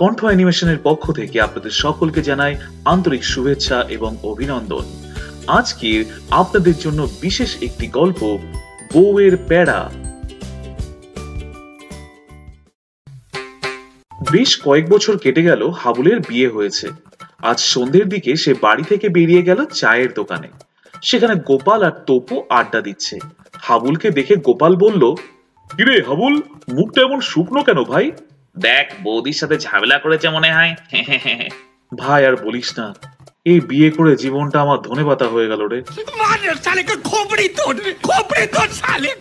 কণ্ঠ অ্যানিমেশনের পক্ষ থেকে আপনাদের সকলকে জানাই আন্তরিক শুভেচ্ছা এবং অভিনন্দন। আজকের আপনাদের জন্য বিশেষ একটি গল্প, বউয়ের প্যাড়া। বেশ কয়েক বছর কেটে গেল হাবুলের বিয়ে হয়েছে। আজ সন্ধ্যের দিকে সে বাড়ি থেকে বেরিয়ে গেল চায়ের দোকানে। সেখানে গোপাল আর তপু আড্ডা দিচ্ছে। হাবুলকে দেখে গোপাল বলল, কিরে হাবুল, মুখটা এমন শুকনো কেন ভাই? দেখ, বৌদির সাথে ঝামেলা করেছে মনে হয়। ভাই আর বলিস না, এই বিয়ে করে জীবনটা আমার ধনেপাতা হয়ে গেল রে।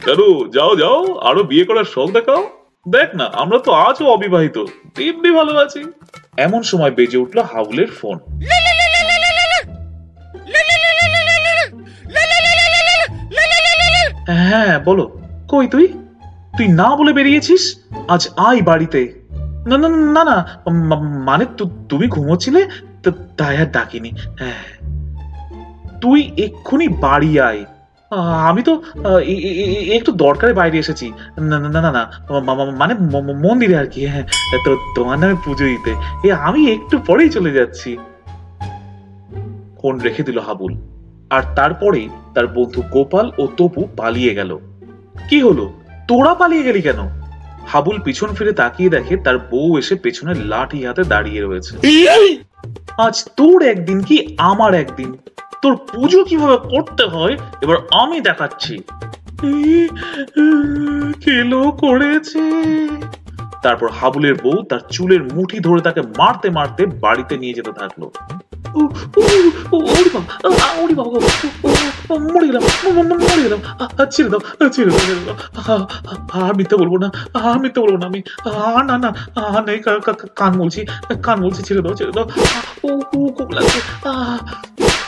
কেন, যাও যাও, আরো বিয়ে করার শখ দেখাও। দেখ না, আমরা তো আজও অবিবাহিত, দিব্যি ভালো আছি। এমন সময় বেজে উঠলো হাবুলের ফোন। হ্যাঁ বলো, কই তুই? তুই না বলে বেরিয়েছিস? আজ আয় বাড়িতে। না না না না, মানে তুমি ঘুমোচ্ছিলে, তাই আর ডাকিনি। হ্যাঁ, তুই এক্ষুনি বাড়ি আয়। আমি তো একটু দরকারে বাইরে এসেছি। না না না না, মানে মন্দিরে আর কি। হ্যাঁ, তো তোমার নামে পুজো দিতে। আমি একটু পরেই চলে যাচ্ছি। ফোন রেখে দিল হাবুল। আর তারপরে তার বন্ধু গোপাল ও তপু পালিয়ে গেল। কি হলো, তোরা পালিয়ে গেলি কেন? হাবুল পিছন ফিরে তাকিয়ে দেখে তার বউ এসে পেছনে লাঠি হাতে দাঁড়িয়ে রয়েছে। আজ তোর একদিন কি আমার একদিন, তোর পুজো কিভাবে করতে হয় এবার আমি দেখাচ্ছি। কেলো করেছে। তারপর হাবুলের বউ তার চুলের মুঠি ধরে তাকে মারতে মারতে বাড়িতে নিয়ে যেতে থাকলো। মিথ্যা বলবো না, আমি না না, কান বলছি, ছেড়ে দাও, ছেড়ে দাও। খুব লাগছে।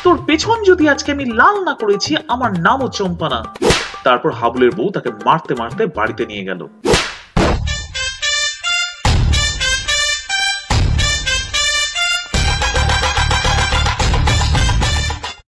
তোর পেছন যদি আজকে আমি লাল না করেছি, আমার নামও চম্পা না। তারপর হাবুলের বউ তাকে মারতে মারতে বাড়িতে নিয়ে গেল।